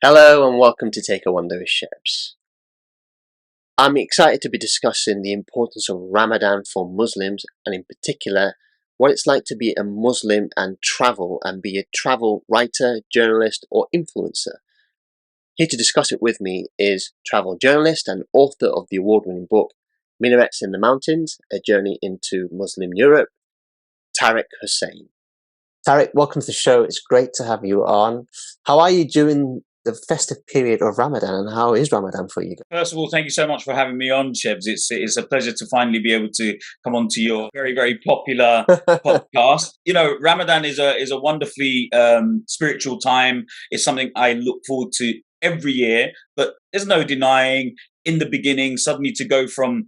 Hello and welcome to Take a Wander with Shebs. I'm excited to be discussing the importance of Ramadan for Muslims and in particular what it's like to be a Muslim and travel and be a travel writer, journalist or influencer. Here to discuss it with me is travel journalist and author of the award-winning book Minarets in the Mountains, A Journey into Muslim Europe, Tharik Hussain. Tharik, welcome to the show. It's great to have you on. How are you during the festive period of Ramadan, and how is Ramadan for you? First of all, thank you so much for having me on, Shebs. It's a pleasure to finally be able to come on to your very popular podcast. You know, Ramadan is a wonderfully spiritual time. It's something I look forward to every year, but there's no denying in the beginning suddenly to go from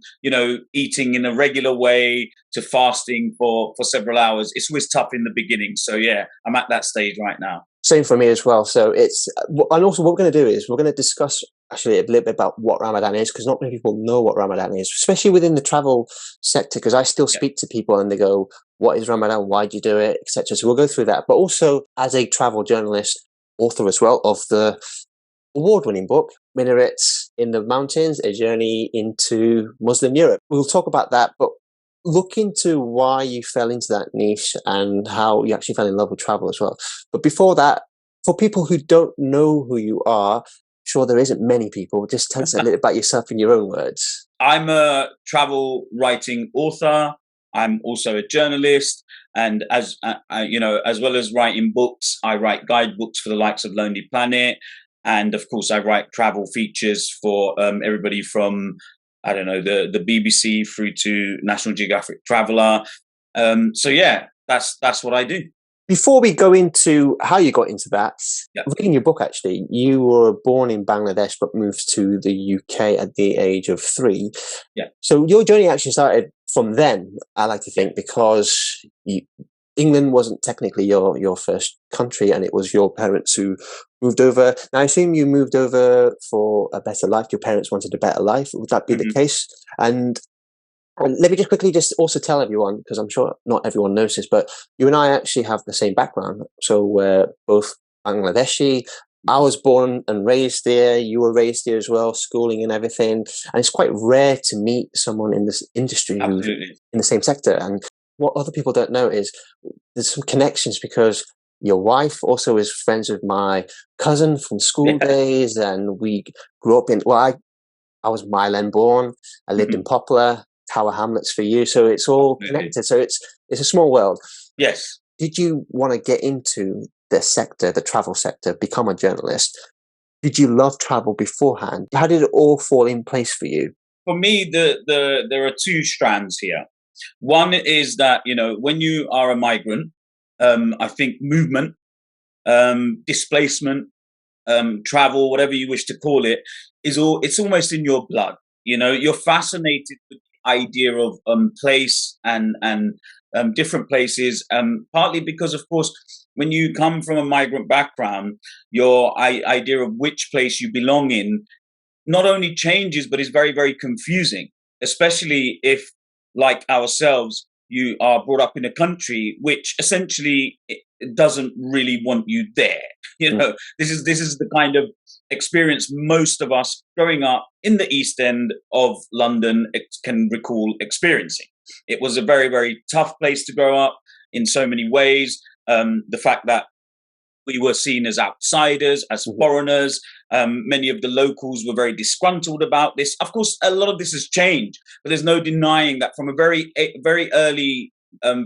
eating in a regular way to fasting for several hours. It's always tough in the beginning. So yeah, I'm at that stage right now. Same for me as well. So and also what we're going to do is we're going to discuss actually a little bit about what Ramadan is, because not many people know what Ramadan is, especially within the travel sector, because I still speak to people and they go, what is Ramadan? Why do you do it? Etc. So we'll go through that. But also as a travel journalist, author as well of the award-winning book, Minarets in the Mountains, A Journey into Muslim Europe. We'll talk about that, but look into why you fell into that niche and how you actually fell in love with travel as well. But before that, for people who don't know who you are, sure there isn't many people, just tell us a little about yourself in your own words. I'm a travel writing author. I'm also a journalist, and as well as writing books, I write guidebooks for the likes of Lonely Planet, and of course I write travel features for everybody from the BBC through to National Geographic Traveller. So yeah, that's what I do. Before we go into how you got into that, reading your book, actually, you were born in Bangladesh but moved to the UK at the age of 3. Yeah. So your journey actually started from then, I like to think, because England wasn't technically your first country, and it was your parents who moved over. Now, I assume you moved over for a better life. Your parents wanted a better life. Would that be the case? And let me just quickly also tell everyone, because I'm sure not everyone knows this, but you and I actually have the same background. So we're both Bangladeshi. I was born and raised there. You were raised there as well, schooling and everything. And it's quite rare to meet someone in this industry who's in the same sector. And what other people don't know is there's some connections, because your wife also is friends with my cousin from school days, and we grew up in, I was Mile End born. I lived in Poplar, Tower Hamlets for you, so it's all connected. So it's a small world. Yes. Did you want to get into the sector, the travel sector, become a journalist? Did you love travel beforehand? How did it all fall in place for you? For me, there are two strands here. One is that when you are a migrant, I think movement, displacement, travel, whatever you wish to call it, it's almost in your blood. You're fascinated with the idea of place and different places, partly because, of course, when you come from a migrant background, your idea of which place you belong in not only changes, but is very confusing, especially if, like ourselves, you are brought up in a country which essentially doesn't really want you there. This is the kind of experience most of us growing up in the East End of London can recall experiencing. It was a very tough place to grow up in so many ways. The fact that we were seen as outsiders, as foreigners. Many of the locals were very disgruntled about this. Of course, a lot of this has changed, but there's no denying that from a very early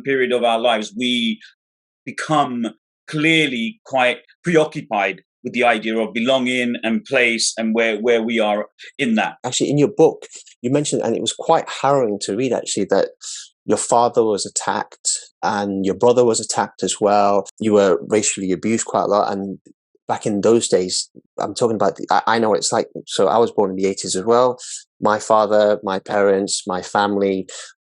period of our lives, we become clearly quite preoccupied with the idea of belonging and place and where we are in that. Actually, in your book, you mentioned, and it was quite harrowing to read, actually, that your father was attacked and your brother was attacked as well. You were racially abused quite a lot. And back in those days, I'm talking about, I know what it's like. So I was born in the 80s as well. My father, my parents, my family,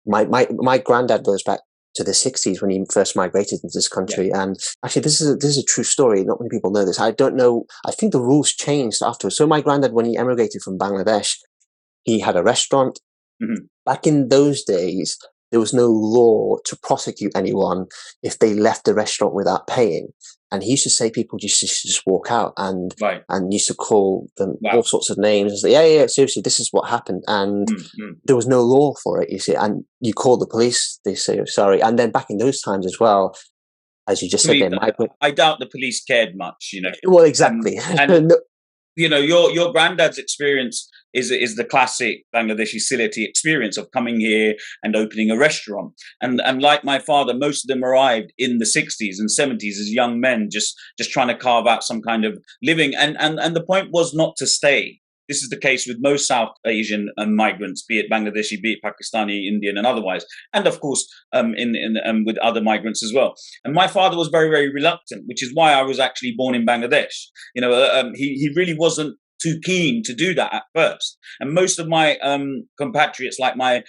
my granddad goes back to the 60s when he first migrated into this country. And actually, this is a true story. Not many people know this. I don't know. I think the rules changed afterwards. So my granddad, when he emigrated from Bangladesh, he had a restaurant. Back in those days, there was no law to prosecute anyone if they left the restaurant without paying. And he used to say people just walk out, and Right. and used to call them Wow. all sorts of names. And say, yeah, seriously, this is what happened. And there was no law for it, you see. And you call the police, they say, sorry. And then back in those times as well, as you just said, I doubt the police cared much, you know. Well, exactly. And No, you know, your granddad's experience is the classic Bangladeshi Sylheti experience of coming here and opening a restaurant. And like my father, most of them arrived in the 60s and 70s as young men, just trying to carve out some kind of living. And the point was not to stay. This is the case with most South Asian migrants, be it Bangladeshi, be it Pakistani, Indian, and otherwise, and of course with other migrants as well. And my father was very, very reluctant, which is why I was actually born in Bangladesh. You know, he really wasn't too keen to do that at first. And most of my compatriots, like my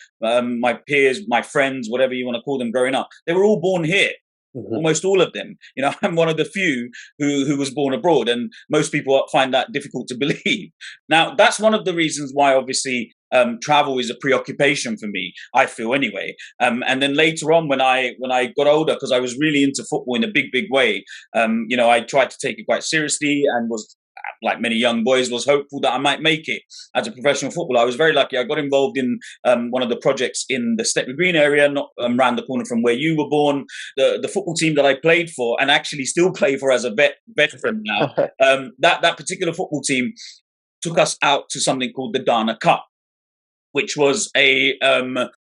peers, my friends, whatever you want to call them, growing up, they were all born here. Almost all of them. You know, I'm one of the few who was born abroad, and most people find that difficult to believe. Now, that's one of the reasons why, obviously, travel is a preoccupation for me, I feel anyway. And then later on, when I got older, because I was really into football in a big, big way, you know, I tried to take it quite seriously and was, like many young boys, was hopeful that I might make it as a professional footballer. I was very lucky. I got involved in one of the projects in the Stepney Green area, not around the corner from where you were born. The football team that I played for, and actually still play for as a veteran now, that particular football team took us out to something called the Dana Cup, which was a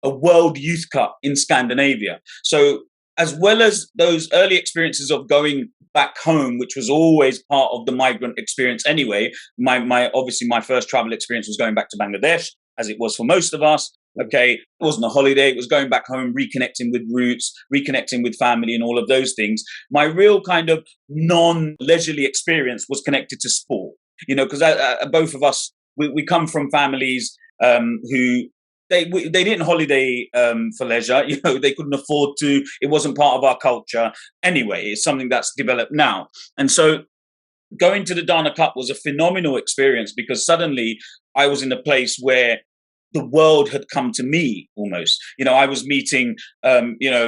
World Youth Cup in Scandinavia. So as well as those early experiences of going back home, which was always part of the migrant experience anyway, obviously my first travel experience was going back to Bangladesh, as it was for most of us. Okay, it wasn't a holiday, it was going back home, reconnecting with roots, reconnecting with family and all of those things. My real kind of non-leisurely experience was connected to sport, you know, because both of us, we come from families who they didn't holiday for leisure. You know, they couldn't afford to. It wasn't part of our culture. Anyway, it's something that's developed now. And so going to the Dana Cup was a phenomenal experience, because suddenly I was in a place where the world had come to me almost. You know, I was meeting, young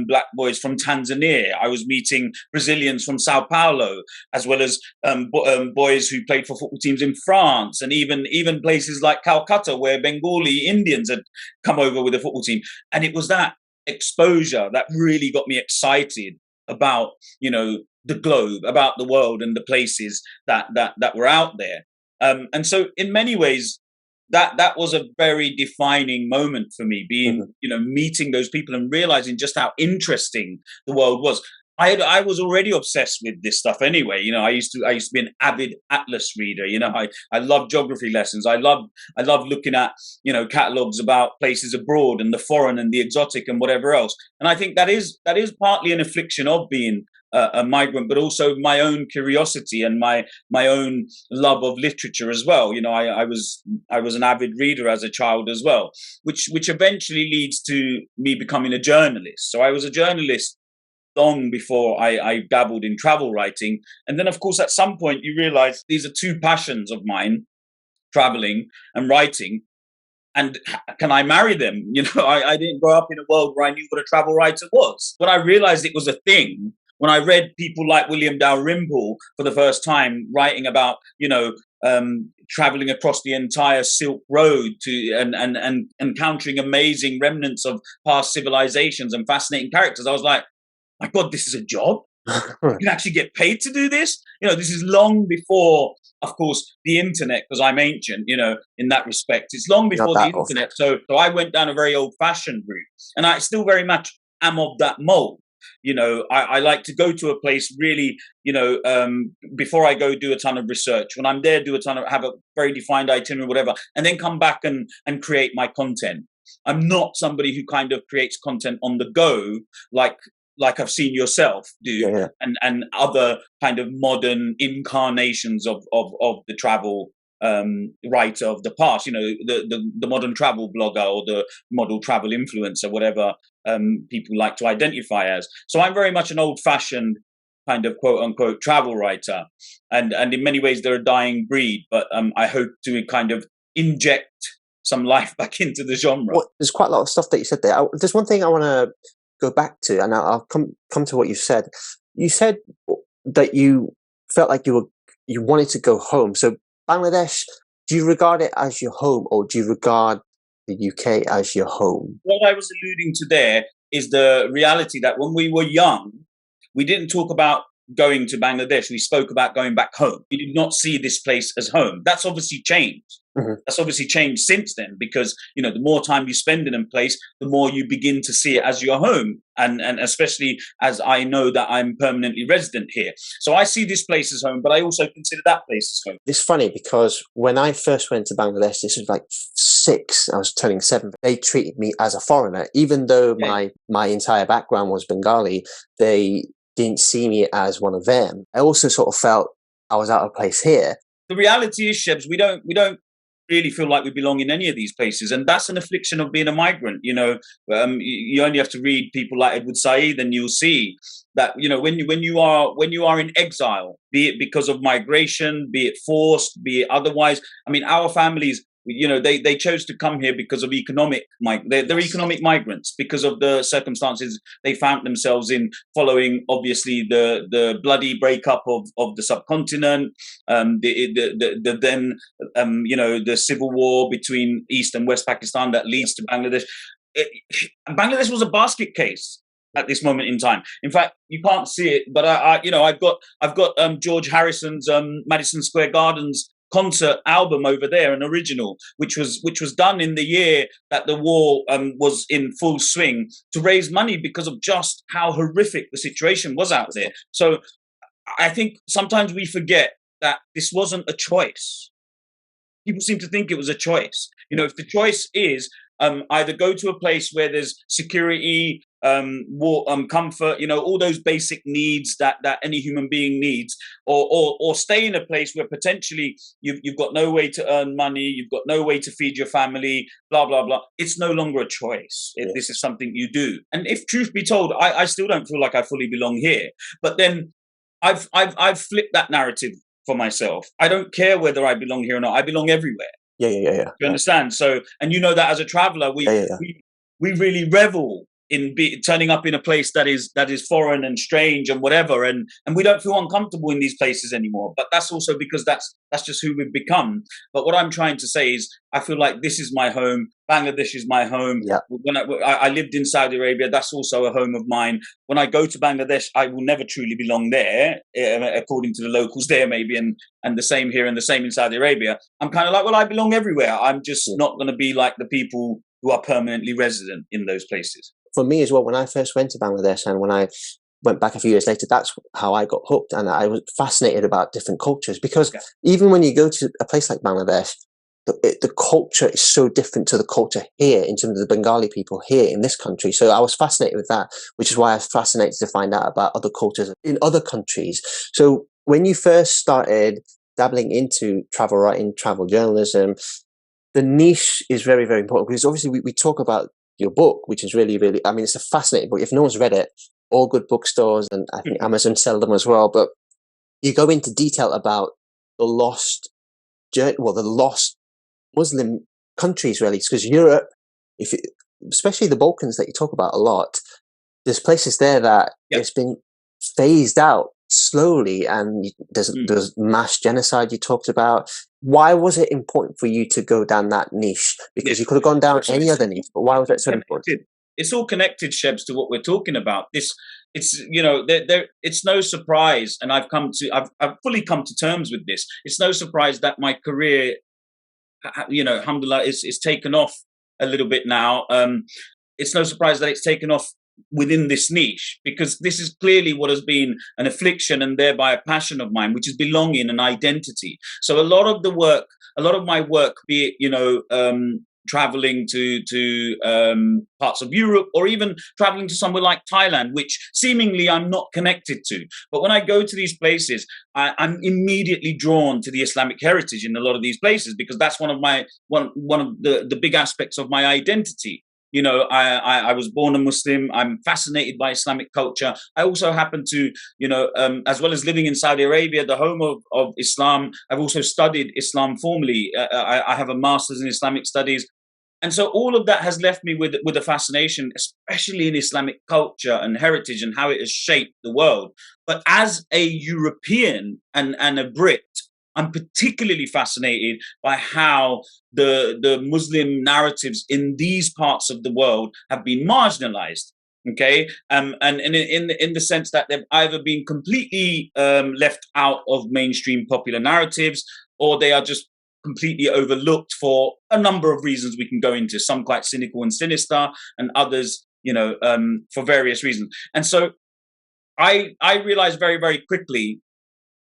black boys from Tanzania. I was meeting Brazilians from Sao Paulo, as well as boys who played for football teams in France, and even places like Calcutta, where Bengali Indians had come over with a football team. And it was that exposure that really got me excited about, you know, the globe, about the world, and the places that were out there. And so, in many ways, that was a very defining moment for me, being, you know, meeting those people and realizing just how interesting the world was. I was already obsessed with this stuff anyway. You know, I used to be an avid atlas reader. You know, I love geography lessons. I love looking at, you know, catalogs about places abroad and the foreign and the exotic and whatever else. And I think that is partly an affliction of being a migrant, but also my own curiosity and my own love of literature as well. You know, I was an avid reader as a child as well, which eventually leads to me becoming a journalist. So I was a journalist long before I dabbled in travel writing. And then, of course, at some point you realize these are two passions of mine, traveling and writing. And can I marry them? You know, I didn't grow up in a world where I knew what a travel writer was. When I realized it was a thing, when I read people like William Dalrymple for the first time writing about, you know, traveling across the entire Silk Road to and encountering amazing remnants of past civilizations and fascinating characters, I was like, my God, this is a job. You can actually get paid to do this. You know, this is long before, of course, the internet, because I'm ancient, you know, in that respect. It's long before the internet. So I went down a very old-fashioned route, and I still very much am of that mold. You know, I like to go to a place really, you know, before I go do a ton of research. When I'm there, have a very defined itinerary, whatever, and then come back and create my content. I'm not somebody who kind of creates content on the go, like I've seen yourself do, and other kind of modern incarnations of the travel writer of the past, you know, the modern travel blogger or the model travel influencer, whatever people like to identify as. So I'm very much an old-fashioned kind of quote unquote travel writer, and in many ways they're a dying breed, but I hope to kind of inject some life back into the genre. Well, there's quite a lot of stuff that you said there. There's one thing I want to go back to, and I'll come to what you said. You said that you felt like you wanted to go home. So Bangladesh, do you regard it as your home, or do you regard the UK as your home? What I was alluding to there is the reality that when we were young, we didn't talk about going to Bangladesh. We spoke about going back home. We did not see this place as home. That's obviously changed. Mm-hmm. That's obviously changed since then, because the more time you spend in a place, the more you begin to see it as your home. And especially as I know that I'm permanently resident here. So I see this place as home, but I also consider that place as home. It's funny because when I first went to Bangladesh, this was like 6, I was turning 7. They treated me as a foreigner, even though my entire background was Bengali. They didn't see me as one of them. I also sort of felt I was out of place here. The reality is, Shebs, we don't really feel like we belong in any of these places, and that's an affliction of being a migrant. You only have to read people like Edward Said, and you'll see that when you are in exile, be it because of migration, be it forced, be it otherwise. I mean, our families, they chose to come here because of they're economic migrants, because of the circumstances they found themselves in following, obviously, the bloody breakup of the subcontinent, the civil war between East and West Pakistan that leads to Bangladesh. Bangladesh was a basket case at this moment in time. In fact, you can't see it, but I've got George Harrison's Madison Square Gardens concert album over there, an original, which was done in the year that the war was in full swing, to raise money because of just how horrific the situation was out there. So I think sometimes we forget that this wasn't a choice. People seem to think it was a choice. If the choice is either go to a place where there's security, comfort, all those basic needs that any human being needs, or stay in a place where potentially you've got no way to earn money, you've got no way to feed your family, blah blah blah. It's no longer a choice. This is something you do. And if truth be told, I still don't feel like I fully belong here. But then I've flipped that narrative for myself. I don't care whether I belong here or not. I belong everywhere. Yeah. You understand? So, and that as a traveler, we really revel in turning up in a place that is foreign and strange and whatever, and we don't feel uncomfortable in these places anymore. But that's also because that's just who we've become. But what I'm trying to say is, I feel like this is my home. Bangladesh is my home. Yeah. When I lived in Saudi Arabia, that's also a home of mine. When I go to Bangladesh, I will never truly belong there, according to the locals there, maybe, and the same here and the same in Saudi Arabia. I'm kind of like, well, I belong everywhere. I'm just not going to be like the people who are permanently resident in those places. For me as well, when I first went to Bangladesh and when I went back a few years later, that's how I got hooked, and I was fascinated about different cultures, because even when you go to a place like Bangladesh, the culture is so different to the culture here in terms of the Bengali people here in this country. So I was fascinated with that, which is why I was fascinated to find out about other cultures in other countries. So when you first started dabbling into travel writing, travel journalism, the niche is very, very important, because obviously we talk about your book, which is really, really, I mean, it's a fascinating book. If no one's read it, all good bookstores, and I think Amazon sell them as well, but you go into detail about the lost Muslim countries, really, because Europe, especially the Balkans that you talk about a lot, there's places there that it's been phased out slowly, and there's mass genocide you talked about. Why was it important for you to go down that niche? Because you could have gone down any other niche, but why was it so important? It's all connected, Shebs, to what we're talking about. It's no surprise, and I've fully come to terms with this. It's no surprise that my career, alhamdulillah, is taken off a little bit now. It's no surprise that it's taken off within this niche, because this is clearly what has been an affliction and thereby a passion of mine, which is belonging and identity. So a lot of my work, be it traveling to parts of Europe, or even traveling to somewhere like Thailand, which seemingly I'm not connected to, but when I go to these places, I'm immediately drawn to the Islamic heritage in a lot of these places, because that's one of the big aspects of my identity. I was born a Muslim. I'm fascinated by Islamic culture. I also happen to, as well as living in Saudi Arabia, the home of Islam, I've also studied Islam formally. I have a master's in Islamic studies. And so all of that has left me with a fascination, especially in Islamic culture and heritage and how it has shaped the world. But as a European and a Brit, I'm particularly fascinated by how the Muslim narratives in these parts of the world have been marginalized. Okay, and in the sense that they've either been completely left out of mainstream popular narratives, or they are just completely overlooked for a number of reasons we can go into. Some quite cynical and sinister, and others, for various reasons. And so I realized very, very quickly,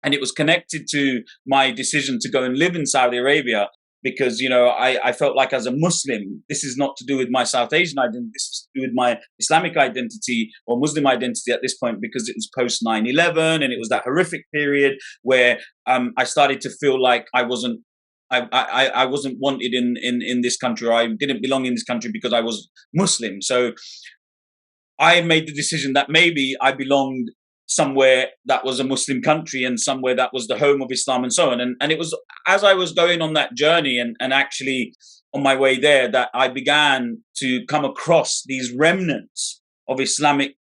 and it was connected to my decision to go and live in Saudi Arabia, because I felt like, as a Muslim, this is not to do with my South Asian identity, this is to do with my Islamic identity or Muslim identity at this point, because it was post 9/11, and it was that horrific period where I started to feel like I wasn't wanted in this country, or I didn't belong in this country because I was Muslim. So I made the decision that maybe I belonged somewhere that was a Muslim country, and somewhere that was the home of Islam, and so on. And it was as I was going on that journey, and actually on my way there, that I began to come across these remnants of Islamic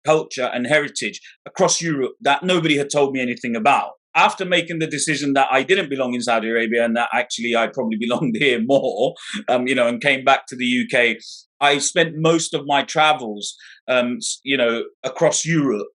culture and heritage across Europe that nobody had told me anything about. After making the decision that I didn't belong in Saudi Arabia, and that actually I probably belonged here more, and came back to the UK, I spent most of my travels, across Europe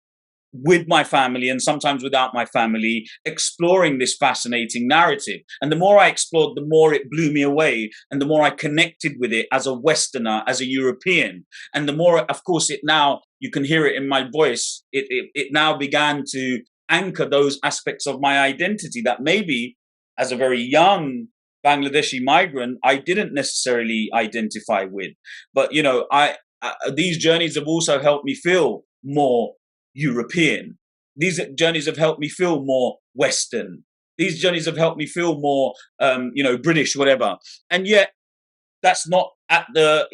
with my family, and sometimes without my family, exploring this fascinating narrative. And the more I explored, the more it blew me away, and the more I connected with it as a Westerner, as a European. And the more, of course, you can hear it in my voice, it now began to anchor those aspects of my identity that maybe as a very young Bangladeshi migrant, I didn't necessarily identify with. But, these journeys have also helped me feel more European. These journeys have helped me feel more Western. These journeys have helped me feel more, British, whatever. And yet, that's not at the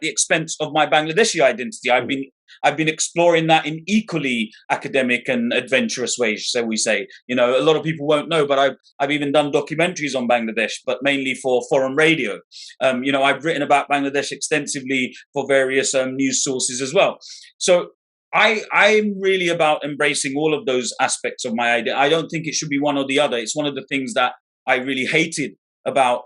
expense of my Bangladeshi identity. I've been exploring that in equally academic and adventurous ways, so we say. A lot of people won't know, but I've even done documentaries on Bangladesh, but mainly for foreign radio. I've written about Bangladesh extensively for various news sources as well. So I'm really about embracing all of those aspects of my idea. I don't think it should be one or the other. It's one of the things that I really hated about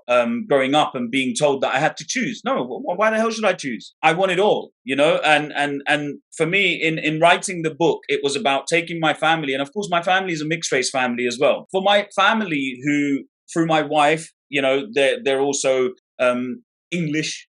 growing up and being told that I had to choose. No, why the hell should I choose? I want it all, And for me, in writing the book, it was about taking my family, and of course, my family is a mixed race family as well. For my family, who through my wife, they're also English.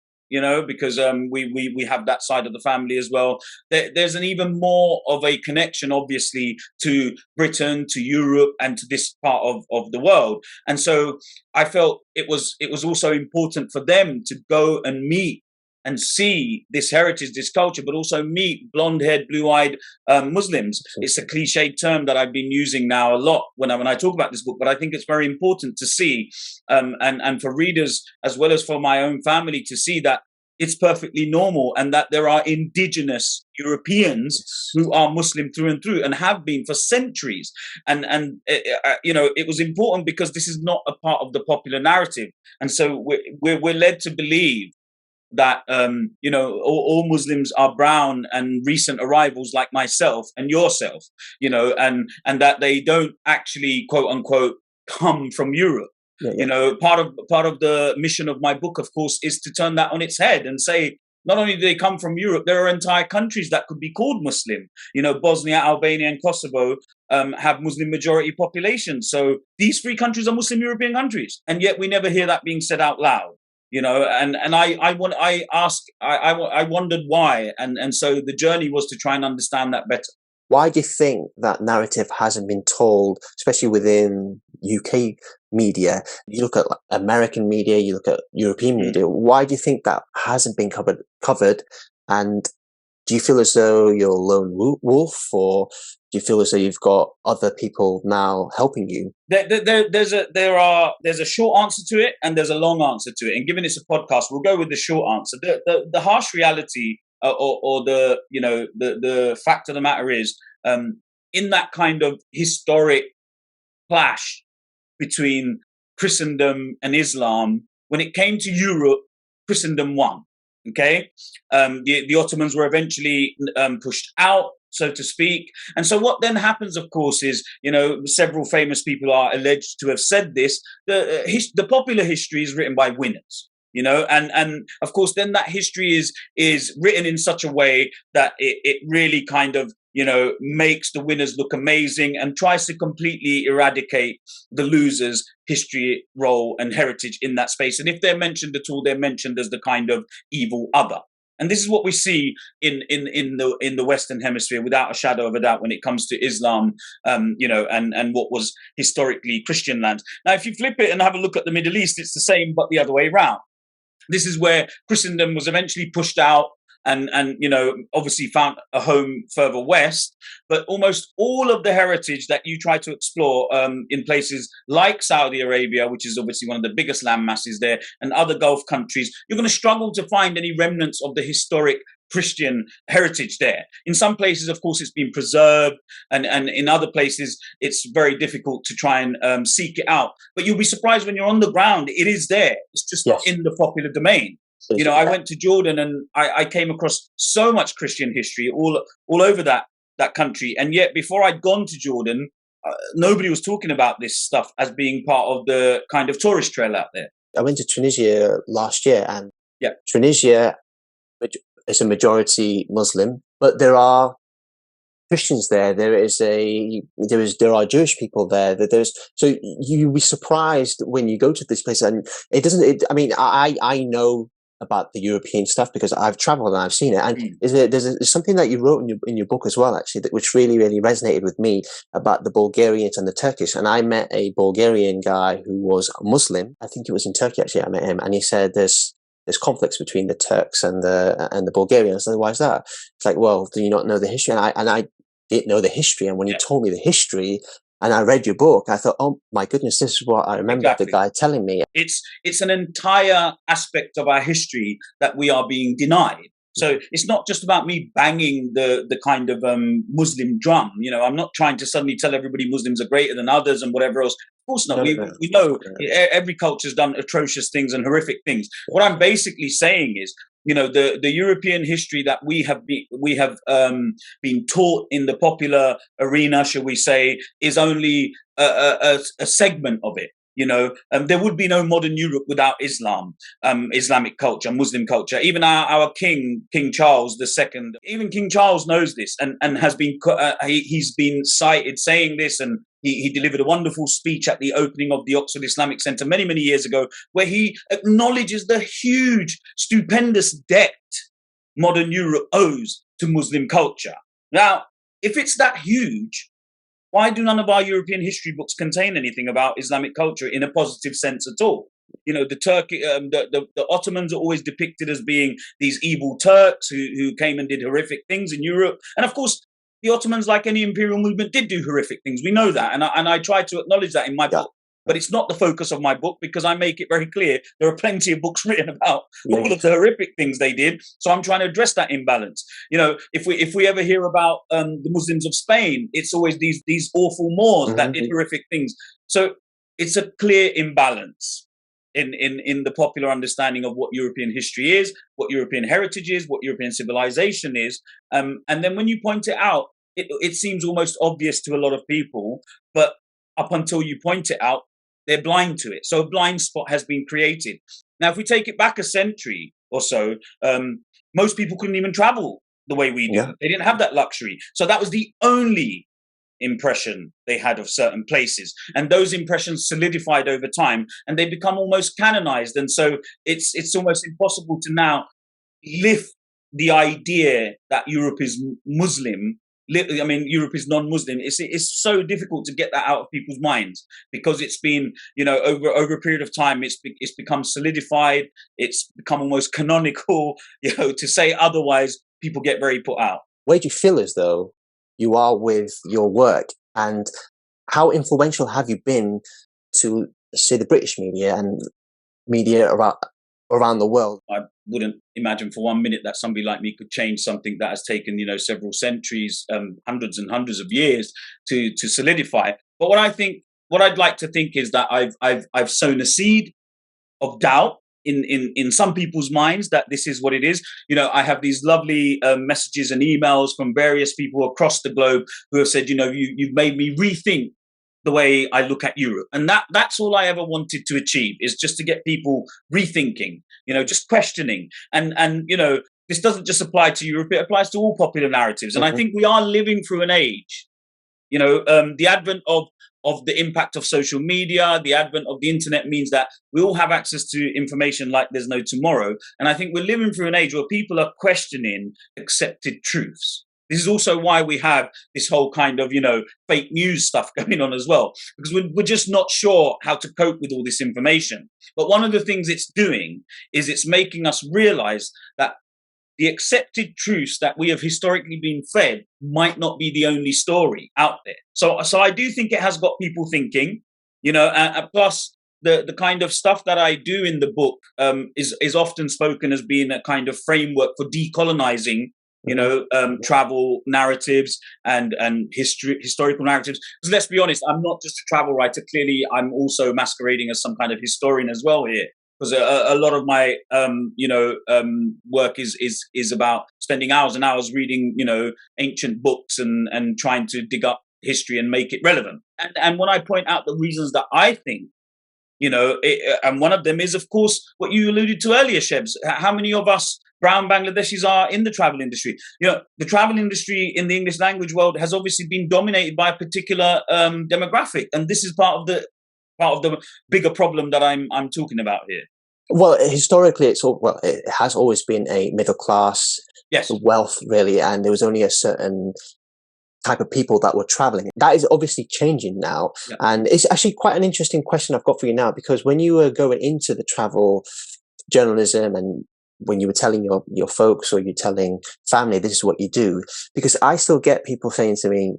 Because we have that side of the family as well. There's an even more of a connection, obviously, to Britain, to Europe, and to this part of the world. And so I felt it was also important for them to go and meet and see this heritage, this culture, but also meet blonde-haired, blue-eyed Muslims. It's a cliched term that I've been using now a lot when I talk about this book, but I think it's very important to see, and for readers as well as for my own family to see that it's perfectly normal, and that there are indigenous Europeans who are Muslim through and through, and have been for centuries. And it was important because this is not a part of the popular narrative, and so we're led to believe that all Muslims are brown and recent arrivals like myself and yourself, and that they don't actually, quote unquote, come from Europe. Yeah. Part of the mission of my book, of course, is to turn that on its head and say, not only do they come from Europe, there are entire countries that could be called Muslim. Bosnia, Albania, and Kosovo have Muslim majority populations. So these three countries are Muslim European countries, and yet we never hear that being said out loud. And I wondered why, and so the journey was to try and understand that better. Why do you think that narrative hasn't been told, especially within UK media? You look at American media, you look at European media. Why do you think that hasn't been covered? And do you feel as though you're a lone wolf, or do you feel as though you've got other people now helping you? There's a short answer to it, and there's a long answer to it. And given it's a podcast, we'll go with the short answer. The harsh reality, or the fact of the matter is, in that kind of historic clash between Christendom and Islam, when it came to Europe, Christendom won. Okay, the Ottomans were eventually pushed out, so to speak. And so what then happens, of course, is, several famous people are alleged to have said this. The popular history is written by winners. And of course, then that history is written in such a way that it really kind of makes the winners look amazing and tries to completely eradicate the losers' history, role, and heritage in that space. And if they're mentioned at all, they're mentioned as the kind of evil other. And this is what we see in the Western Hemisphere, without a shadow of a doubt, when it comes to Islam, and what was historically Christian lands. Now, if you flip it and have a look at the Middle East, it's the same, but the other way around. This is where Christendom was eventually pushed out and obviously found a home further west. But almost all of the heritage that you try to explore in places like Saudi Arabia, which is obviously one of the biggest land masses there, and other Gulf countries, you're going to struggle to find any remnants of the historic Christian heritage there. In some places, of course, it's been preserved, and in other places, it's very difficult to try and seek it out. But you'll be surprised when you're on the ground, it is there. It's just not in the popular domain. I went to Jordan and I came across so much Christian history all over that country. And yet before I'd gone to Jordan, nobody was talking about this stuff as being part of the kind of tourist trail out there. I went to Tunisia last year, and Tunisia is a majority Muslim, but there are Christians there. There are Jewish people there. So you'll be surprised when you go to this place, and it doesn't. I know about the European stuff because I've traveled and I've seen it. And there's something that you wrote in your book as well, actually, which really, really resonated with me about the Bulgarians and the Turkish. And I met a Bulgarian guy who was a Muslim. I think it was in Turkey, actually, I met him. And he said there's conflicts between the Turks and the Bulgarians. I said, why is that? It's like, well, do you not know the history? And I didn't know the history. And when you told me the history, and I read your book, I thought, oh my goodness, this is what I remember the guy telling me. It's an entire aspect of our history that we are being denied. So it's not just about me banging the kind of Muslim drum. I'm not trying to suddenly tell everybody Muslims are greater than others and whatever else. Of course not. We know every culture's done atrocious things and horrific things. What I'm basically saying is, the European history that we have been taught in the popular arena, shall we say, is only a segment of it. There would be no modern Europe without Islam, Islamic culture, Muslim culture. Even our King Charles II, even King Charles knows this and has been he's been cited saying this, and he delivered a wonderful speech at the opening of the Oxford Islamic Centre many, many years ago, where he acknowledges the huge, stupendous debt modern Europe owes to Muslim culture. Now, if it's that huge, why do none of our European history books contain anything about Islamic culture in a positive sense at all? The Ottomans are always depicted as being these evil Turks who came and did horrific things in Europe. And of course, the Ottomans, like any imperial movement, did do horrific things. We know that. And I try to acknowledge that in my book. But it's not the focus of my book, because I make it very clear there are plenty of books written about all of the horrific things they did. So I'm trying to address that imbalance. If we ever hear about the Muslims of Spain, it's always these awful Moors that did horrific things. So it's a clear imbalance in the popular understanding of what European history is, what European heritage is, what European civilization is. And then when you point it out, it seems almost obvious to a lot of people, but up until you point it out, they're blind to it. So a blind spot has been created. Now, if we take it back a century or so, most people couldn't even travel the way we do. Yeah. They didn't have that luxury. So that was the only impression they had of certain places. And those impressions solidified over time, and they become almost canonized. And so it's almost impossible to now lift the idea that Europe is Muslim. Europe is non-Muslim. It's so difficult to get that out of people's minds, because it's been, over a period of time, it's become solidified. It's become almost canonical. To say otherwise, people get very put out. Where do you feel as though you are with your work, and how influential have you been to, say, the British media and media around the world? I wouldn't imagine for 1 minute that somebody like me could change something that has taken, several centuries, hundreds and hundreds of years to solidify. But what I'd like to think is that I've sown a seed of doubt in some people's minds that this is what it is. I have these lovely messages and emails from various people across the globe who have said, you've made me rethink the way I look at Europe. And that's all I ever wanted to achieve, is just to get people rethinking, just questioning. And this doesn't just apply to Europe, it applies to all popular narratives. And I think we are living through an age, the advent of the impact of social media, the advent of the internet means that we all have access to information like there's no tomorrow. And I think we're living through an age where people are questioning accepted truths. This is also why we have this whole kind of, fake news stuff going on as well, because we're just not sure how to cope with all this information. But one of the things it's doing is it's making us realize that the accepted truths that we have historically been fed might not be the only story out there. So I do think it has got people thinking, plus the kind of stuff that I do in the book is often spoken as being a kind of framework for decolonizing, travel narratives and historical narratives. Because let's be honest, I'm not just a travel writer. Clearly, I'm also masquerading as some kind of historian as well here. Because a lot of my, work is about spending hours and hours reading, ancient books and trying to dig up history and make it relevant. And when I point out the reasons that I think, and one of them is, of course, what you alluded to earlier, Shebs. How many of us brown Bangladeshis are in the travel industry? The travel industry in the English language world has obviously been dominated by a particular demographic, and this is part of the bigger problem that I'm talking about here. Well, historically, it has always been a middle class wealth, really, and there was only a certain type of people that were traveling. That is obviously changing now, and it's actually quite an interesting question I've got for you now, because when you were going into the travel journalism and when you were telling your folks or you're telling family this is what you do, because I still get people saying to me,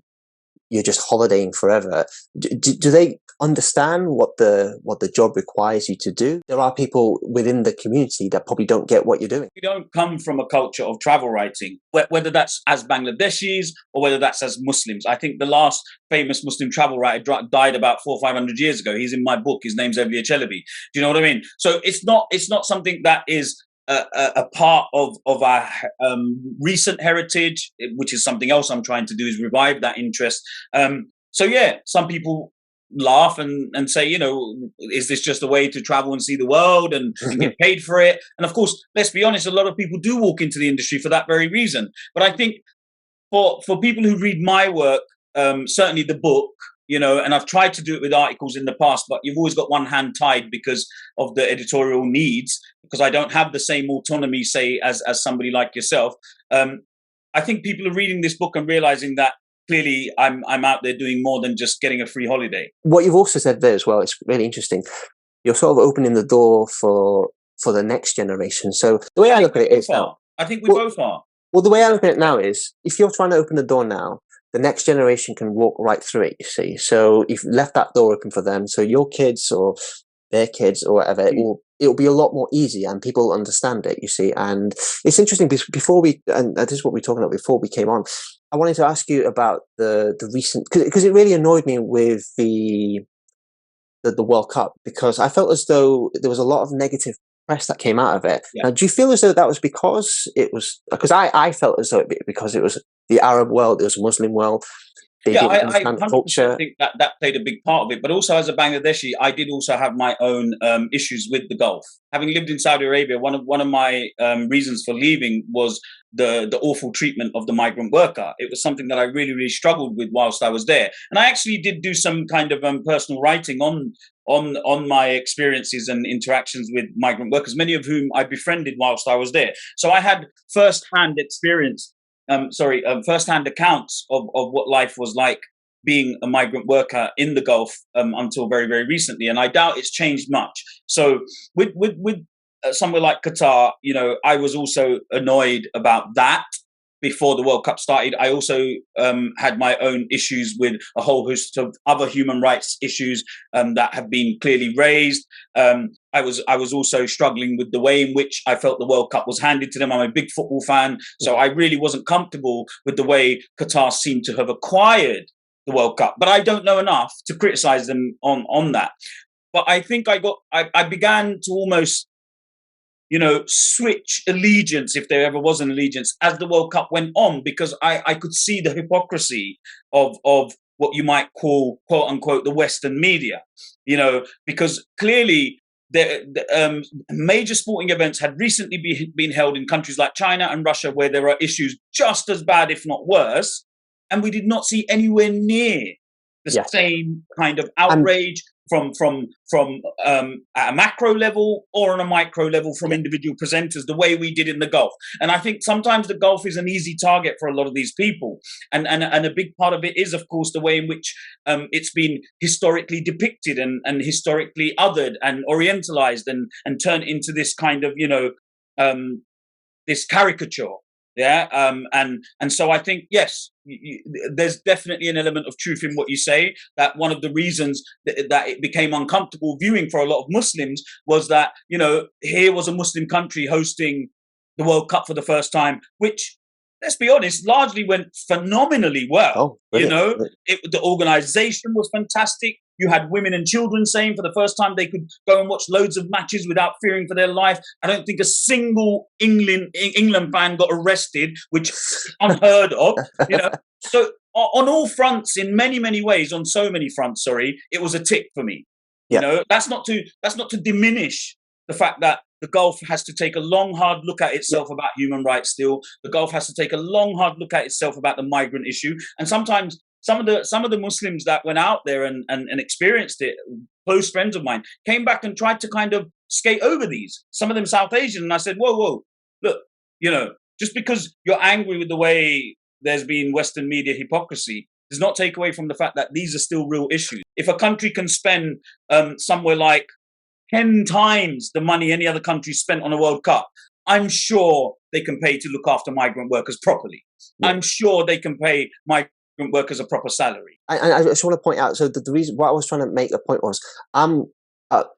you're just holidaying forever. Do they understand what the job requires you to do? There are people within the community that probably don't get what you're doing. We don't come from a culture of travel writing, whether that's as Bangladeshis or whether that's as Muslims. I think the last famous Muslim travel writer died about 400 or 500 years ago. He's in my book. His name's Evliya Chelebi. Do you know what I mean? So it's not something that is a part of our recent heritage, which is something else I'm trying to do, is revive that interest. Some people laugh and say, is this just a way to travel and see the world and get paid for it? And of course, let's be honest, a lot of people do walk into the industry for that very reason. But I think for people who read my work, certainly the book, and I've tried to do it with articles in the past, but you've always got one hand tied because of the editorial needs, because I don't have the same autonomy, say, as somebody like yourself. I think people are reading this book and realizing that clearly I'm out there doing more than just getting a free holiday. What you've also said there as well, it's really interesting. You're sort of opening the door for the next generation. So the way I look at it is now, I think we both are. Well, the way I look at it now is, if you're trying to open the door now, the next generation can walk right through it, you see. So you've left that door open for them. So your kids or their kids or whatever, it'll be a lot more easy and people will understand it, you see. And it's interesting, because and this is what we were talking about before we came on, I wanted to ask you about the recent, because it really annoyed me with the World Cup, because I felt as though there was a lot of negative press that came out of it. Now, do you feel as though that was because I felt as though because it was the Arab world, it was a Muslim world. I 100% think that played a big part of it. But also, as a Bangladeshi, I did also have my own issues with the Gulf. Having lived in Saudi Arabia, one of my reasons for leaving was the awful treatment of the migrant worker. It was something that I really, really struggled with whilst I was there. And I actually did do some kind of personal writing on my experiences and interactions with migrant workers, many of whom I befriended whilst I was there. So I had first-hand experience. First-hand accounts of what life was like being a migrant worker in the Gulf until very, very recently, and I doubt it's changed much. So with somewhere like Qatar, I was also annoyed about that before the World Cup started. I also had my own issues with a whole host of other human rights issues that have been clearly raised. I was also struggling with the way in which I felt the World Cup was handed to them. I'm a big football fan, so I really wasn't comfortable with the way Qatar seemed to have acquired the World Cup. But I don't know enough to criticize them on that. But I think I began to almost switch allegiance, if there ever was an allegiance, as the World Cup went on, because I could see the hypocrisy of what you might call, quote unquote, the Western media, because clearly the major sporting events had recently been held in countries like China and Russia, where there are issues just as bad, if not worse, and we did not see anywhere near the same kind of outrage from at a macro level or on a micro level from individual presenters, the way we did in the Gulf. And I think sometimes the Gulf is an easy target for a lot of these people, and a big part of it is, of course, the way in which it's been historically depicted and historically othered and orientalized and turned into this kind of this caricature. And so I think, yes, there's definitely an element of truth in what you say, that one of the reasons that it became uncomfortable viewing for a lot of Muslims was that, here was a Muslim country hosting the World Cup for the first time, which, let's be honest, largely went phenomenally well. The organization was fantastic. You had women and children saying for the first time they could go and watch loads of matches without fearing for their life. I don't think a single England fan got arrested, which is unheard of. So on all fronts, in many, many ways, on so many fronts, it was a tick for me. That's not to diminish the fact that the Gulf has to take a long, hard look at itself about human rights still. The Gulf has to take a long, hard look at itself about the migrant issue. And sometimes some of the Muslims that went out there and experienced it, close friends of mine, came back and tried to kind of skate over these. Some of them South Asian. And I said, whoa, look, just because you're angry with the way there's been Western media hypocrisy does not take away from the fact that these are still real issues. If a country can spend somewhere like 10 times the money any other country spent on a World Cup, I'm sure they can pay to look after migrant workers properly. I'm sure they can pay migrant workers a proper salary. I just want to point out, so the reason why I was trying to make a point was, I'm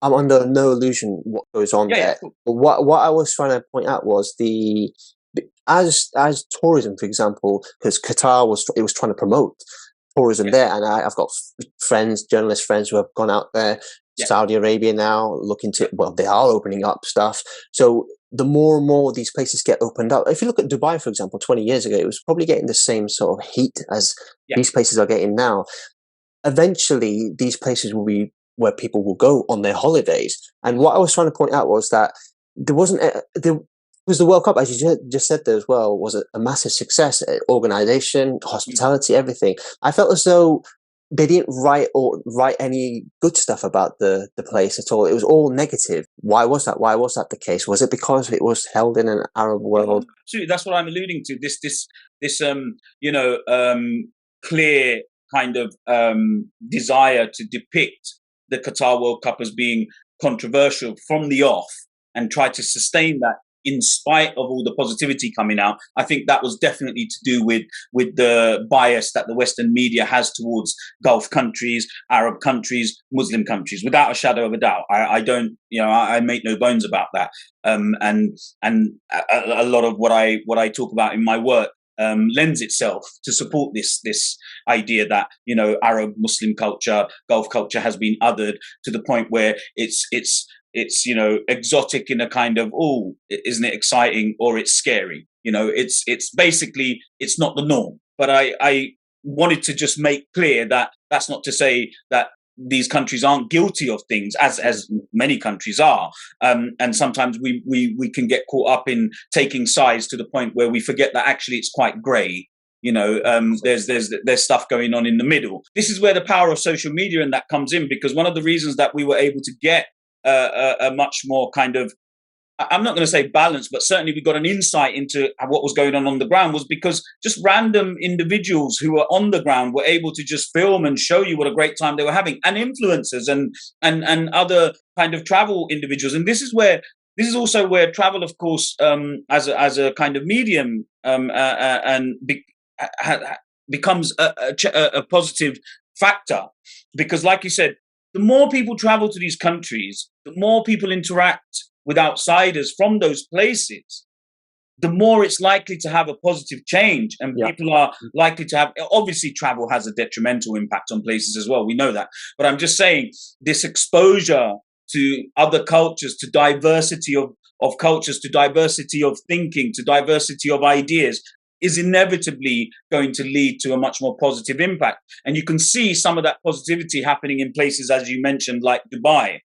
under no illusion what goes on there. Cool. But what I was trying to point out was as tourism, for example, because Qatar was trying to promote tourism there, and I've got journalist friends who have gone out there. Saudi Arabia now they are opening up stuff. So the more and more these places get opened up, if you look at Dubai, for example, 20 years ago, it was probably getting the same sort of heat as these places are getting now. Eventually, these places will be where people will go on their holidays. And what I was trying to point out was that there wasn't because the World Cup, as you just said there as well, was a massive success. Organization, hospitality, everything. I felt as though they didn't write any good stuff about the place at all. It was all negative. Why was that? Why was that the case? Was it because it was held in an Arab world? Absolutely, that's what I'm alluding to. This clear kind of desire to depict the Qatar World Cup as being controversial from the off, and try to sustain that in spite of all the positivity coming out. I think that was definitely to do with the bias that the Western media has towards Gulf countries, Arab countries, Muslim countries, without a shadow of a doubt. I don't, I make no bones about that. And a lot of what I talk about in my work lends itself to support this idea that Arab Muslim culture, Gulf culture has been othered to the point where it's exotic in a kind of, isn't it exciting, or it's scary. It's basically, it's not the norm. But I wanted to just make clear that that's not to say that these countries aren't guilty of things, as many countries are. And sometimes we can get caught up in taking sides to the point where we forget that actually it's quite grey. There's stuff going on in the middle. This is where the power of social media and that comes in, because one of the reasons that we were able to get a much more kind of, I'm not going to say balance, but certainly we got an insight into what was going on the ground, was because just random individuals who were on the ground were able to just film and show you what a great time they were having, and influencers and other kind of travel individuals. And this is also where travel, of course, as a kind of medium, becomes a positive factor, because, like you said, the more people travel to these countries, the more people interact with outsiders from those places, the more it's likely to have a positive change, and people are likely to have, obviously travel has a detrimental impact on places as well, we know that, but I'm just saying this exposure to other cultures, to diversity of cultures, to diversity of thinking, to diversity of ideas, is inevitably going to lead to a much more positive impact. And you can see some of that positivity happening in places, as you mentioned, like Dubai,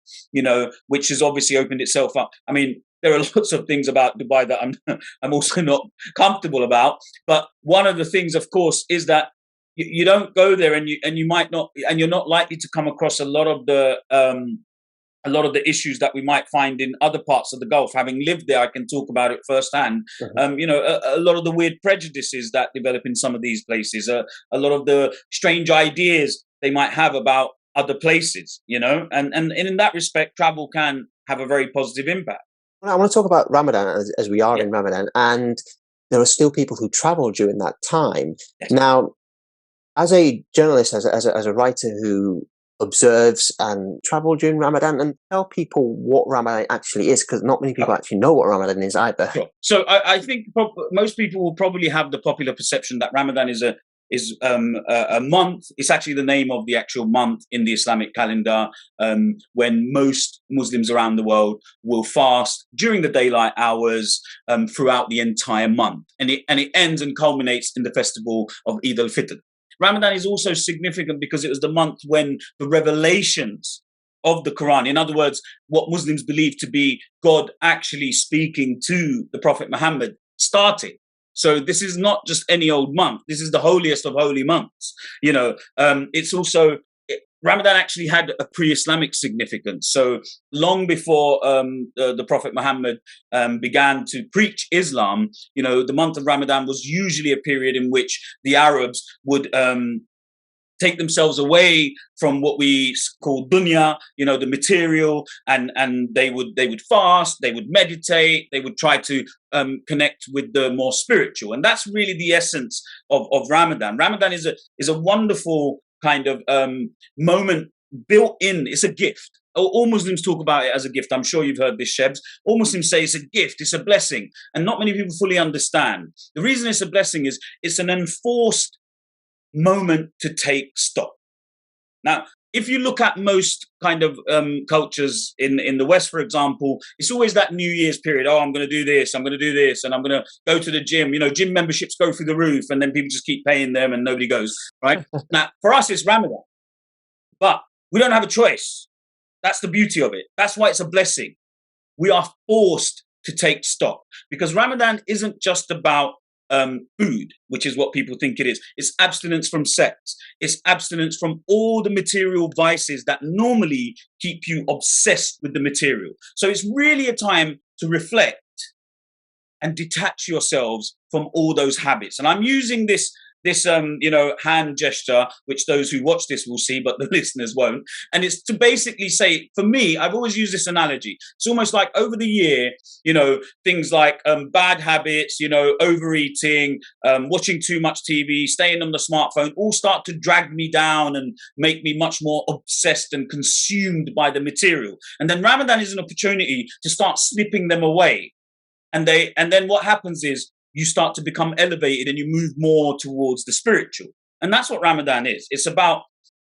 which has obviously opened itself up. I mean, there are lots of things about Dubai that I'm also not comfortable about. But one of the things, of course, is that you don't go there, and you might not, and you're not likely to come across a lot of the issues that we might find in other parts of the Gulf. Having lived there, I can talk about it firsthand. A lot of the weird prejudices that develop in some of these places, a lot of the strange ideas they might have about other places, and in that respect, travel can have a very positive impact. I want to talk about Ramadan as we are in Ramadan, and there are still people who travel during that time. Yes. Now, as a journalist, as a writer who observes and travel during Ramadan, and tell people what Ramadan actually is, because not many people actually know what Ramadan is either. Sure. So I think most people will probably have the popular perception that Ramadan is a month. It's actually the name of the actual month in the Islamic calendar, when most Muslims around the world will fast during the daylight hours throughout the entire month, and it ends and culminates in the festival of Eid al-Fitr. Ramadan is also significant because it was the month when the revelations of the Quran, in other words, what Muslims believe to be God actually speaking to the Prophet Muhammad, started. So this is not just any old month. This is the holiest of holy months. It's also, Ramadan actually had a pre-Islamic significance. So long before the Prophet Muhammad began to preach Islam, the month of Ramadan was usually a period in which the Arabs would take themselves away from what we call dunya, the material, and they would fast, they would meditate, they would try to connect with the more spiritual, and that's really the essence of Ramadan. Ramadan is a wonderful kind of moment built in. It's a gift. All Muslims talk about it as a gift. I'm sure you've heard this, Shebs. All Muslims say it's a gift, it's a blessing, and not many people fully understand. The reason it's a blessing is it's an enforced moment to take stock. Now, if you look at most kind of cultures in the West, for example, it's always that New Year's period. Oh, I'm going to do this, I'm going to do this, and I'm going to go to the gym. Gym memberships go through the roof, and then people just keep paying them and nobody goes, right? Now, for us, it's Ramadan. But we don't have a choice. That's the beauty of it. That's why it's a blessing. We are forced to take stock, because Ramadan isn't just about food, which is what people think it is. It's abstinence from sex. It's abstinence from all the material vices that normally keep you obsessed with the material. So it's really a time to reflect and detach yourselves from all those habits. And I'm using this hand gesture, which those who watch this will see, but the listeners won't. And it's to basically say, for me, I've always used this analogy. It's almost like over the year, things like bad habits, overeating, watching too much TV, staying on the smartphone, all start to drag me down and make me much more obsessed and consumed by the material. And then Ramadan is an opportunity to start snipping them away. And then what happens is, you start to become elevated and you move more towards the spiritual. And that's what Ramadan is. It's about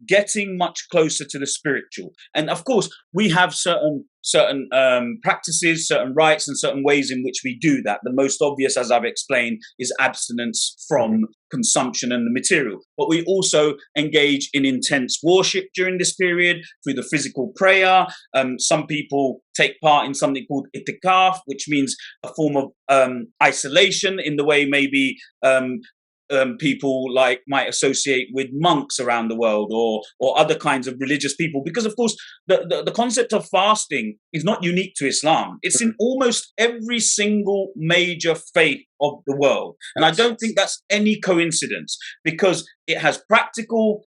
getting much closer to the spiritual. And of course, we have certain practices, certain rites, and certain ways in which we do that. The most obvious, as I've explained, is abstinence from consumption and the material. But we also engage in intense worship during this period through the physical prayer. Some people take part in something called itikaf, which means a form of isolation in the way maybe people might associate with monks around the world, or other kinds of religious people, because of course the concept of fasting is not unique to Islam. It's in almost every single major faith of the world, and I don't think that's any coincidence, because it has practical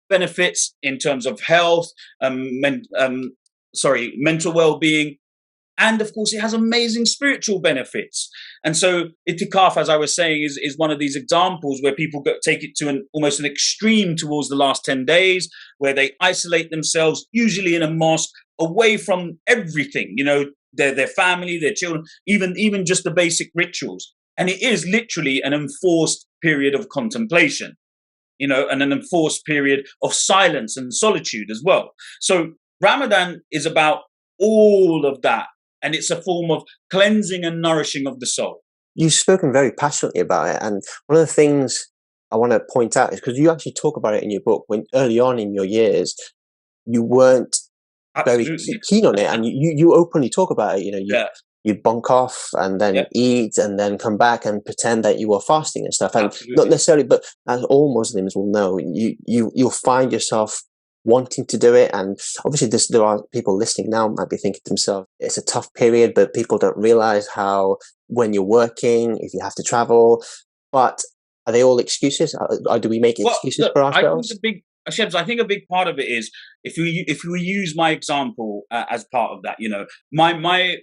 benefits in terms of health, mental well-being. And of course, it has amazing spiritual benefits. And so itikaf, as I was saying, is one of these examples where people take it to almost an extreme towards the last 10 days, where they isolate themselves, usually in a mosque, away from everything, their family, their children, even just the basic rituals. And it is literally an enforced period of contemplation, and an enforced period of silence and solitude as well. So Ramadan is about all of that, and it's a form of cleansing and nourishing of the soul. You've spoken very passionately about it, and one of the things I want to point out is because you actually talk about it in your book. When early on in your years, you weren't very Absolutely. keen on it, and you openly talk about it. You know, Yeah. you bunk off and then Yeah. eat and then come back and pretend that you were fasting and stuff, and not Absolutely. necessarily, but as all Muslims will know, you'll find yourself wanting to do it. And obviously there are people listening now might be thinking to themselves, it's a tough period, but people don't realize how when you're working, if you have to travel, but are they all excuses, or do we make Well, excuses look, for I think ourselves? Shebs, I think a big part of it is if we use my example as part of that, you know, my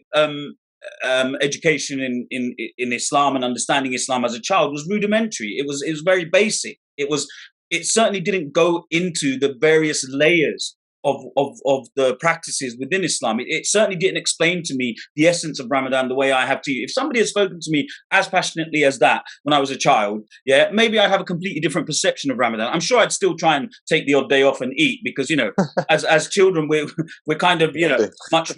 education in Islam and understanding Islam as a child was rudimentary. It was very basic. It certainly didn't go into the various layers of the practices within Islam. It certainly didn't explain to me the essence of Ramadan the way I have to you. If somebody had spoken to me as passionately as that when I was a child, yeah, maybe I'd have a completely different perception of Ramadan. I'm sure I'd still try and take the odd day off and eat because, you know, as children we're kind of, you know, much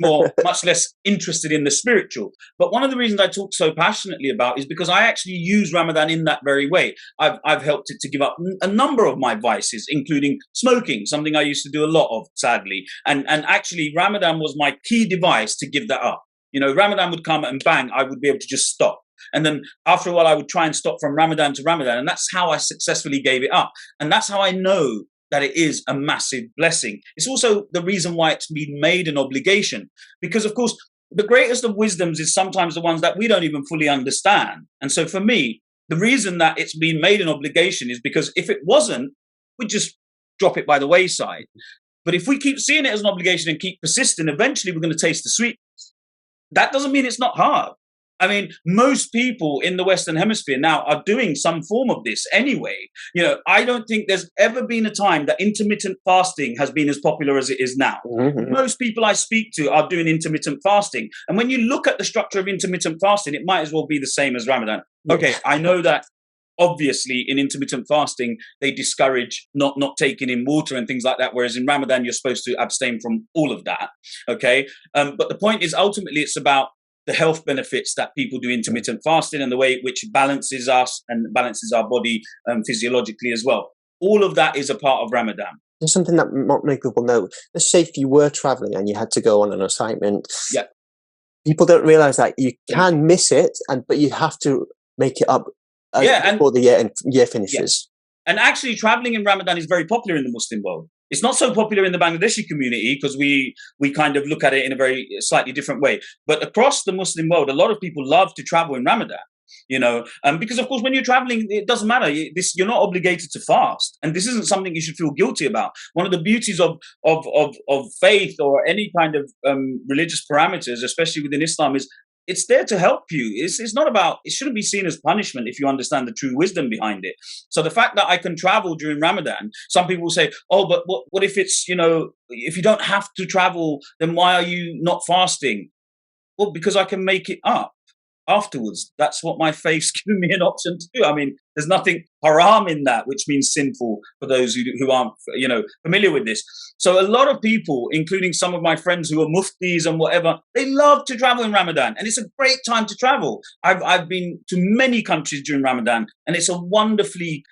less interested in the spiritual. But one of the reasons I talk so passionately about is because I actually use Ramadan in that very way. I've helped it to give up a number of my vices, including smoking, something I used to do a lot of, sadly. And actually, Ramadan was my key device to give that up. You know, Ramadan would come and bang, I would be able to just stop. And then after a while, I would try and stop from Ramadan to Ramadan. And that's how I successfully gave it up. And that's how I know that it is a massive blessing. It's also the reason why it's been made an obligation. Because, of course, the greatest of wisdoms is sometimes the ones that we don't even fully understand. And so for me, the reason that it's been made an obligation is because if it wasn't, we'd just drop it by the wayside. But if we keep seeing it as an obligation and keep persisting, eventually we're going to taste the sweetness. That doesn't mean it's not hard. I mean, most people in the Western Hemisphere now are doing some form of this anyway. You know, I don't think there's ever been a time that intermittent fasting has been as popular as it is now. Mm-hmm. Most people I speak to are doing intermittent fasting. And when you look at the structure of intermittent fasting, it might as well be the same as Ramadan. Okay, I know that obviously in intermittent fasting they discourage not taking in water and things like that, whereas in Ramadan you're supposed to abstain from all of that. Okay, but the point is ultimately it's about the health benefits that people do intermittent fasting and the way which balances us and balances our body physiologically as well. All of that is a part of Ramadan. There's something that not many people know. Let's say if you were traveling and you had to go on an assignment, Yeah, people don't realize that you can miss it, but you have to make it up before the year yeah. finishes. And actually, traveling in Ramadan is very popular in the Muslim world. It's not so popular in the Bangladeshi community because we kind of look at it in a very slightly different way. But across the Muslim world, a lot of people love to travel in Ramadan. You know, because of course, when you're traveling, it doesn't matter. You're not obligated to fast, and this isn't something you should feel guilty about. One of the beauties of faith or any kind of religious parameters, especially within Islam, is it's there to help you. It's not about, it shouldn't be seen as punishment if you understand the true wisdom behind it. So the fact that I can travel during Ramadan, some people will say, oh, but what if it's, you know, if you don't have to travel, then why are you not fasting? Well, because I can make it up afterwards. That's what my faith's given me an option to do. I mean, there's nothing haram in that, which means sinful for those who aren't, you know, familiar with this. So a lot of people, including some of my friends who are muftis and whatever, they love to travel in Ramadan, and it's a great time to travel. I've been to many countries during Ramadan, and it's a wonderfully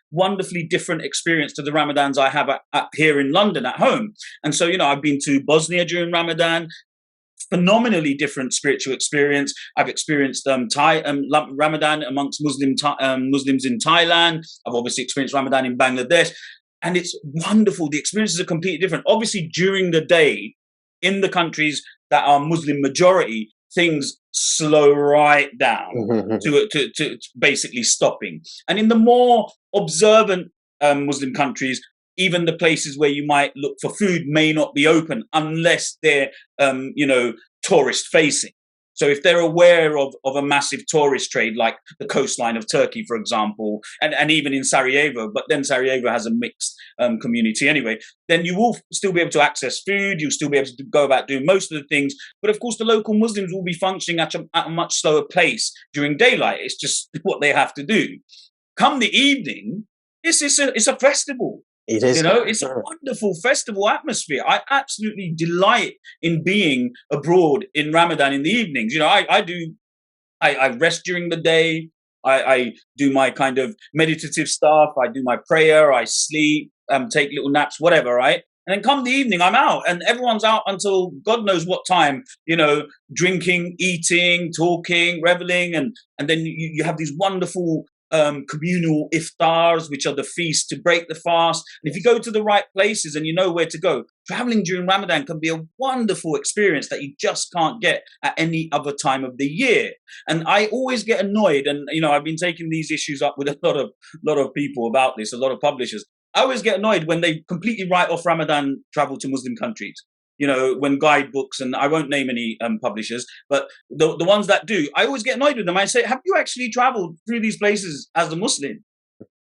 different experience to the Ramadans I have here in London at home. And so, you know, I've been to Bosnia during Ramadan. Phenomenally different spiritual experience. I've experienced Ramadan amongst Muslims in Thailand. I've obviously experienced Ramadan in Bangladesh, and it's wonderful. The experiences are completely different. Obviously, during the day, in the countries that are Muslim majority, things slow right down to basically stopping. And in the more observant Muslim countries, even the places where you might look for food may not be open unless they're, you know, tourist facing. So if they're aware of a massive tourist trade, like the coastline of Turkey, for example, and even in Sarajevo, but then Sarajevo has a mixed community anyway, then you will still be able to access food, you'll still be able to go about doing most of the things. But of course, the local Muslims will be functioning at a much slower pace during daylight. It's just what they have to do. Come the evening, it's a festival. It is. It's a wonderful festival atmosphere. I absolutely delight in being abroad in Ramadan in the evenings. I rest during the day. I do my kind of meditative stuff. I do my prayer. I sleep, take little naps, whatever, right? And then come the evening, I'm out, and everyone's out until God knows what time. Drinking, eating, talking, reveling, and then you have these wonderful communal iftars, which are the feasts to break the fast. And if you go to the right places and you know where to go, traveling during Ramadan can be a wonderful experience that you just can't get at any other time of the year. And I always get annoyed, and I've been taking these issues up with a lot of people about this, a lot of publishers. I always get annoyed when they completely write off Ramadan travel to Muslim countries. When guidebooks, and I won't name any publishers, but the ones that do, I always get annoyed with them. I say, have you actually traveled through these places as a Muslim?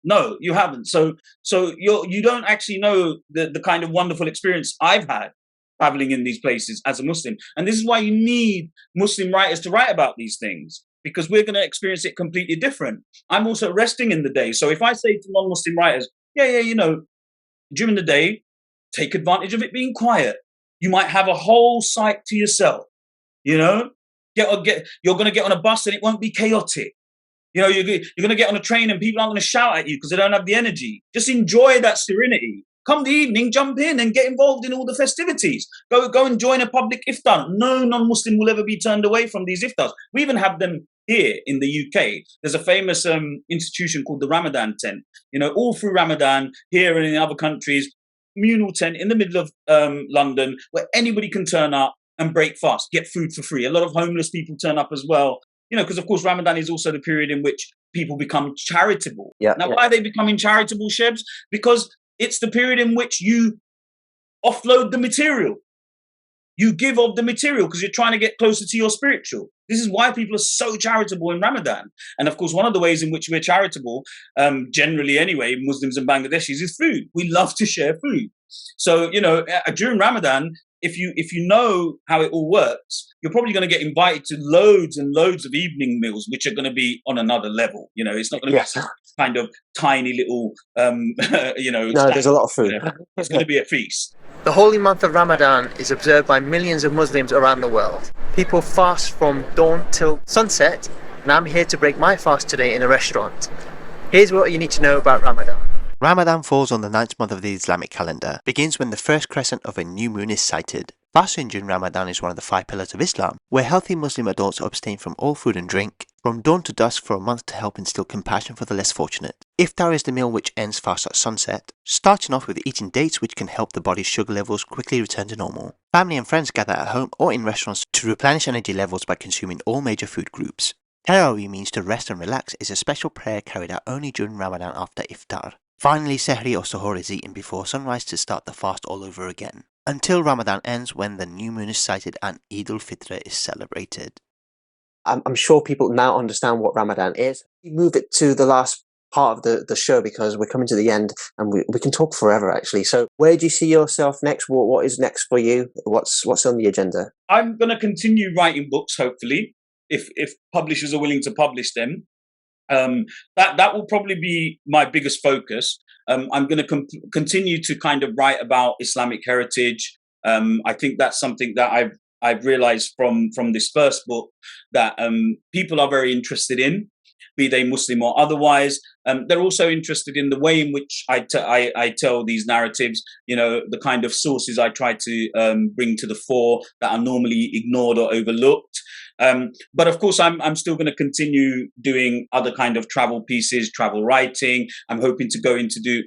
No, you haven't. So you don't actually know the kind of wonderful experience I've had traveling in these places as a Muslim. And this is why you need Muslim writers to write about these things, because we're going to experience it completely different. I'm also resting in the day. So if I say to non-Muslim writers, during the day, take advantage of it being quiet. You might have a whole site to yourself. You're going to get on a bus and it won't be chaotic. You're going to get on a train and people aren't going to shout at you because they don't have the energy. Just enjoy that serenity. Come the evening, jump in and get involved in all the festivities. Go and join a public iftar. No non-Muslim will ever be turned away from these iftars. We even have them here in the UK. There's a famous institution called the Ramadan tent. All through Ramadan, here and in other countries, communal tent in the middle of London where anybody can turn up and break fast, get food for free. A lot of homeless people turn up as well. Because of course Ramadan is also the period in which people become charitable. Why are they becoming charitable, Shebs? Because it's the period in which you offload the material. You give of the material because you're trying to get closer to your spiritual. This is why people are so charitable in Ramadan. And of course, one of the ways in which we're charitable, generally anyway, Muslims and Bangladeshis, is food. We love to share food. So, during Ramadan, if you know how it all works, you're probably going to get invited to loads and loads of evening meals, which are going to be on another level. It's not going to be kind of tiny little, No, there's a lot of food. It's going to be a feast. The holy month of Ramadan is observed by millions of Muslims around the world. People fast from dawn till sunset, and I'm here to break my fast today in a restaurant. Here's what you need to know about Ramadan. Ramadan falls on the 9th month of the Islamic calendar, begins when the first crescent of a new moon is sighted. Fasting during Ramadan is one of the 5 pillars of Islam, where healthy Muslim adults abstain from all food and drink from dawn to dusk for a month to help instill compassion for the less fortunate. Iftar is the meal which ends fast at sunset, starting off with eating dates which can help the body's sugar levels quickly return to normal. Family and friends gather at home or in restaurants to replenish energy levels by consuming all major food groups. Tarawih means to rest and relax, is a special prayer carried out only during Ramadan after Iftar. Finally, Sehri or Suhoor is eaten before sunrise to start the fast all over again, until Ramadan ends when the new moon is sighted and Eid al-Fitr is celebrated. I'm sure people now understand what Ramadan is. We moved it to the last part of the show because we're coming to the end and we can talk forever actually. So where do you see yourself next? What is next for you? What's on the agenda? I'm going to continue writing books, hopefully, if publishers are willing to publish them. That will probably be my biggest focus. I'm going to continue to kind of write about Islamic heritage. I think that's something that I've realized from this first book that people are very interested in, be they Muslim or otherwise. They're also interested in the way in which I tell these narratives, the kind of sources I try to bring to the fore that are normally ignored or overlooked. But of course, I'm still going to continue doing other kind of travel pieces, travel writing. I'm hoping to go into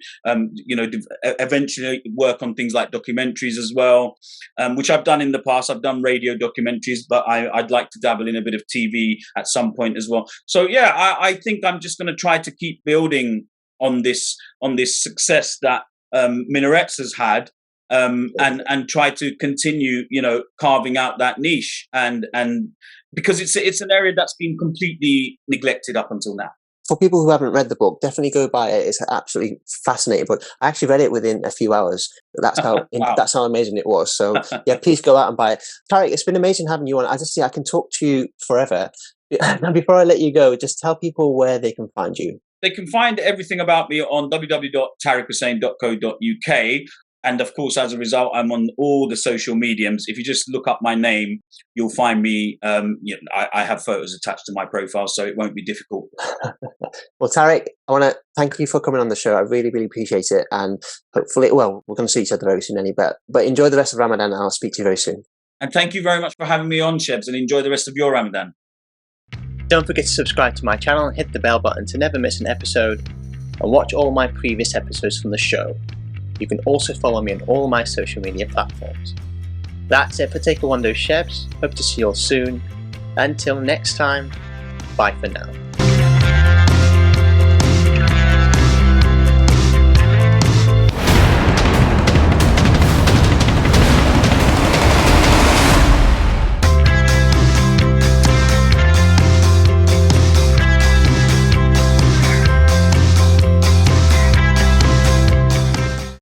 eventually work on things like documentaries as well, which I've done in the past. I've done radio documentaries, but I'd like to dabble in a bit of TV at some point as well. So yeah, I think I'm just going to try to keep building on this success that Minarets has had. And try to continue, carving out that niche, and because it's an area that's been completely neglected up until now. For people who haven't read the book, definitely go buy it. It's absolutely fascinating book. I actually read it within a few hours. That's how Wow. that's how amazing it was. So yeah, please go out and buy it. Tharik, it's been amazing having you on. I can talk to you forever. Now, before I let you go, just tell people where they can find you. They can find everything about me on www.tharikhussain.co.uk. And of course, as a result, I'm on all the social mediums. If you just look up my name, you'll find me. I have photos attached to my profile, so it won't be difficult. Well, Tharik, I want to thank you for coming on the show. I really, really appreciate it. And hopefully, well, we're going to see each other very soon anyway. But enjoy the rest of Ramadan, and I'll speak to you very soon. And thank you very much for having me on, Shebs, and enjoy the rest of your Ramadan. Don't forget to subscribe to my channel and hit the bell button to never miss an episode, and watch all my previous episodes from the show. You can also follow me on all my social media platforms. That's it for Take a Wonder, Shebs. Hope to see you all soon. Until next time, bye for now.